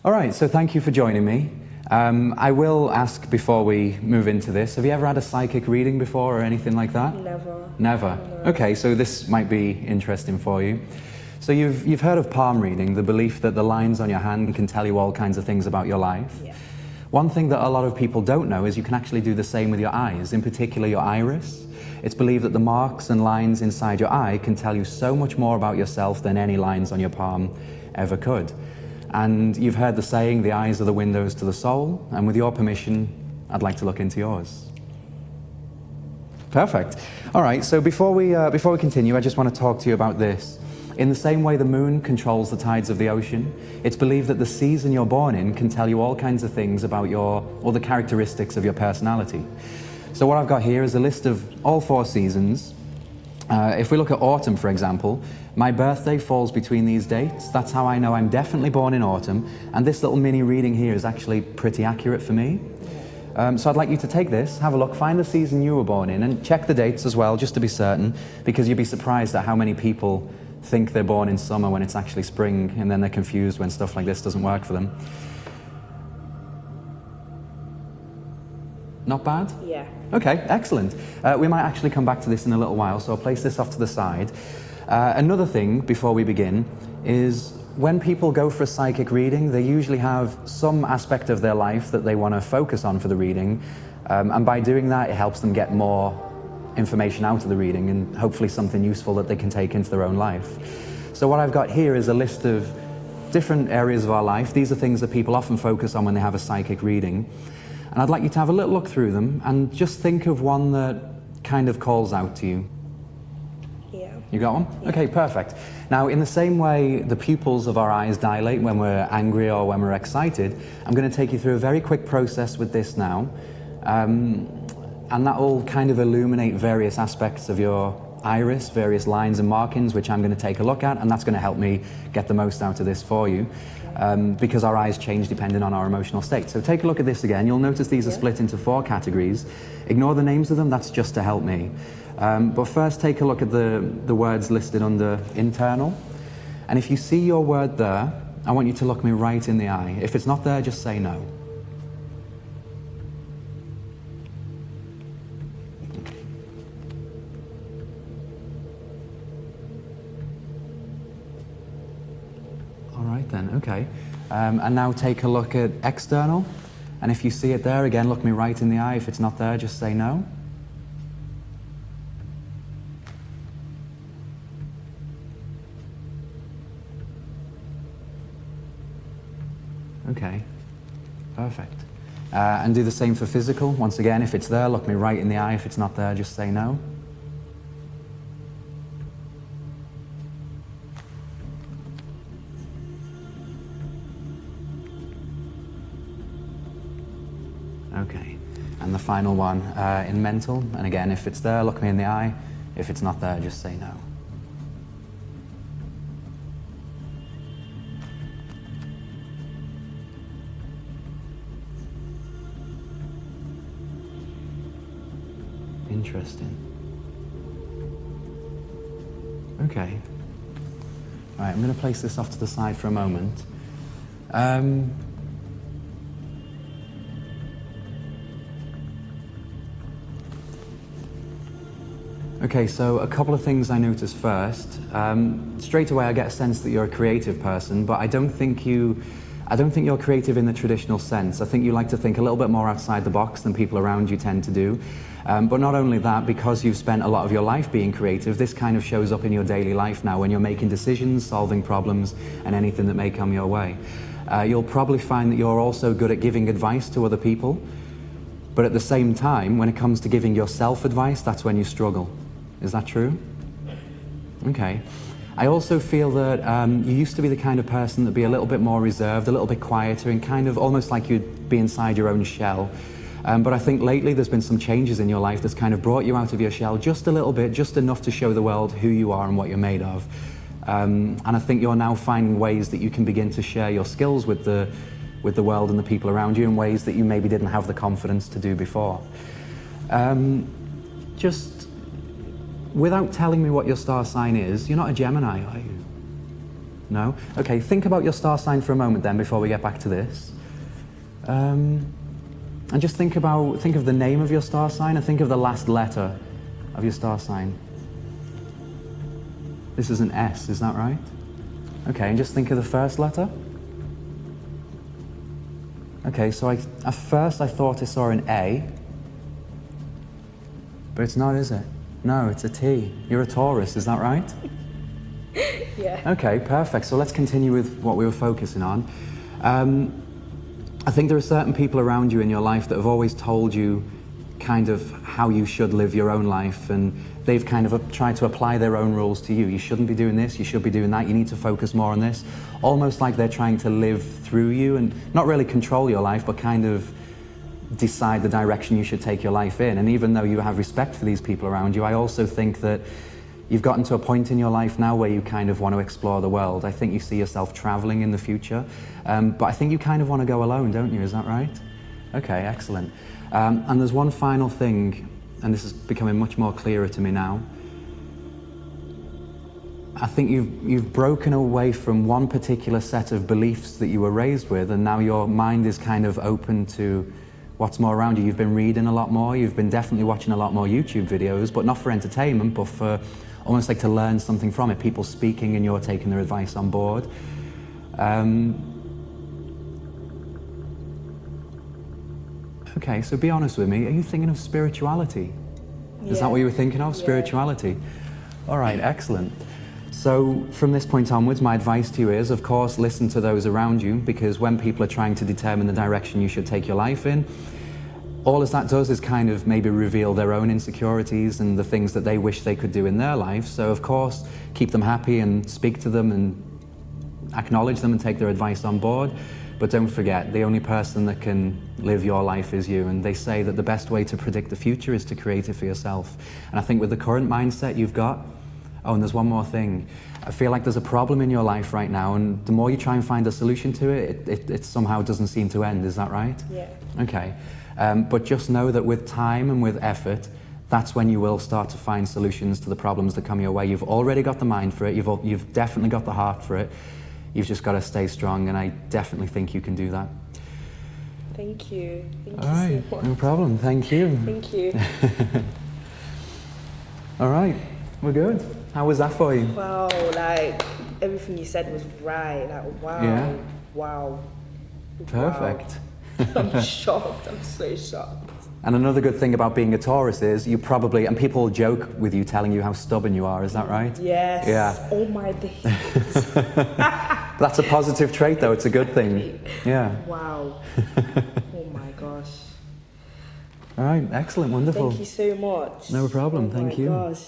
All right, so thank you for joining me. I will ask before we move into this, have you ever had a psychic reading before or anything like that? Never. Never? No. Okay, so this might be interesting for you. So you've heard of palm reading, the belief that the lines on your hand can tell you all kinds of things about your life. Yeah. One thing that a lot of people don't know is you can actually do the same with your eyes, in particular your iris. It's believed that the marks and lines inside your eye can tell you so much more about yourself than any lines on your palm ever could. And you've heard the saying, the eyes are the windows to the soul, and with your permission, I'd like to look into yours. Perfect. All right, so before we continue, I just want to talk to you about this. In the same way the moon controls the tides of the ocean, it's believed that the season you're born in can tell you all kinds of things about all the characteristics of your personality. So what I've got here is a list of all 4 seasons. If we look at autumn, for example, my birthday falls between these dates. That's how I know I'm definitely born in autumn, and this little mini reading here is actually pretty accurate for me. So I'd like you to take this, have a look, find the season you were born in, and check the dates as well, just to be certain, because you'd be surprised at how many people think they're born in summer when it's actually spring, and then they're confused when stuff like this doesn't work for them. Not bad? Yeah. Okay, excellent. We might actually come back to this in a little while, so I'll place this off to the side. Another thing before we begin is when people go for a psychic reading, they usually have some aspect of their life that they want to focus on for the reading, and by doing that it helps them get more information out of the reading and hopefully something useful that they can take into their own life. So what I've got here is a list of different areas of our life. These are things that people often focus on when they have a psychic reading. And I'd like you to have a little look through them and just think of one that kind of calls out to you. Yeah. You got one? Yeah. Okay, perfect. Now, in the same way the pupils of our eyes dilate when we're angry or when we're excited, I'm going to take you through a very quick process with this now. And that will kind of illuminate various aspects of your iris, various lines and markings, which I'm going to take a look at, and that's going to help me get the most out of this for you. Because our eyes change depending on our emotional state. So take a look at this again. You'll notice these are split into 4 categories. Ignore the names of them, that's just to help me. But first take a look at the words listed under internal. And if you see your word there, I want you to look me right in the eye. If it's not there, just say no. Right then, okay. And now take a look at external. And if you see it there, again, look me right in the eye. If it's not there, just say no. Okay, perfect. And do the same for physical. Once again, if it's there, look me right in the eye. If it's not there, just say no. Okay, and the final one in mental, and again, if it's there, look me in the eye. If it's not there, just say no. Interesting. Okay. All right, I'm going to place this off to the side for a moment. Okay, so a couple of things I noticed first. Straight away I get a sense that you're a creative person, but I don't think you're creative in the traditional sense. I think you like to think a little bit more outside the box than people around you tend to do. But not only that, because you've spent a lot of your life being creative, this kind of shows up in your daily life now when you're making decisions, solving problems, and anything that may come your way. You'll probably find that you're also good at giving advice to other people, but at the same time, when it comes to giving yourself advice, that's when you struggle. Is that true? Okay. I also feel that you used to be the kind of person that'd be a little bit more reserved, a little bit quieter, and kind of almost like you'd be inside your own shell. But I think lately there's been some changes in your life that's kind of brought you out of your shell just a little bit, just enough to show the world who you are and what you're made of. And I think you're now finding ways that you can begin to share your skills with the world and the people around you in ways that you maybe didn't have the confidence to do before. Just without telling me what your star sign is, you're not a Gemini, are you? No? Okay, think about your star sign for a moment then before we get back to this. And just think of the name of your star sign and think of the last letter of your star sign. This is an S, is that right? Okay, and just think of the first letter. Okay, so at first I thought I saw an A, but it's not, is it? No, it's a T. You're a Taurus, is that right? Yeah. Okay, perfect. So let's continue with what we were focusing on. I think there are certain people around you in your life that have always told you kind of how you should live your own life, and they've kind of tried to apply their own rules to you. You shouldn't be doing this, you should be doing that, you need to focus more on this. Almost like they're trying to live through you and not really control your life, but kind of decide the direction you should take your life in. And even though you have respect for these people around you, I also think that you've gotten to a point in your life now where you kind of want to explore the world. I think you see yourself traveling in the future, but I think you kind of want to go alone, don't you? Is that right? Okay, excellent. And there's one final thing, and this is becoming much more clearer to me now. I think you've broken away from one particular set of beliefs that you were raised with, and now your mind is kind of open to what's more around you. You've been reading a lot more, you've been definitely watching a lot more YouTube videos, but not for entertainment, but for almost like to learn something from it. People speaking and you're taking their advice on board. Okay, so be honest with me, are you thinking of spirituality? Is that what you were thinking of, spirituality? All right, excellent. So from this point onwards, my advice to you is, of course, listen to those around you, because when people are trying to determine the direction you should take your life in, all as that does is kind of maybe reveal their own insecurities and the things that they wish they could do in their life. So of course, keep them happy and speak to them and acknowledge them and take their advice on board. But don't forget, the only person that can live your life is you. And they say that the best way to predict the future is to create it for yourself. And I think with the current mindset you've got, oh, and there's one more thing. I feel like there's a problem in your life right now, and the more you try and find a solution to it, it somehow doesn't seem to end. Is that right? Yeah. Okay. But just know that with time and with effort, that's when you will start to find solutions to the problems that come your way. You've already got the mind for it. You've definitely got the heart for it. You've just got to stay strong, and I definitely think you can do that. Thank you. Thank All right, you so much. no problem. Thank you. Thank you. All right, we're good. How was that for you? Wow, like everything you said was right. Like wow, Yeah. wow. Perfect. Wow. I'm shocked. I'm so shocked. And another good thing about being a Taurus is you probably, and people joke with you telling you how stubborn you are, is that right? Yes. Yeah. Oh my days. That's a positive trait though, it's a good thing. Yeah. Wow. Oh my gosh. All right, excellent, wonderful. Thank you so much. No problem, Oh thank my you. Gosh.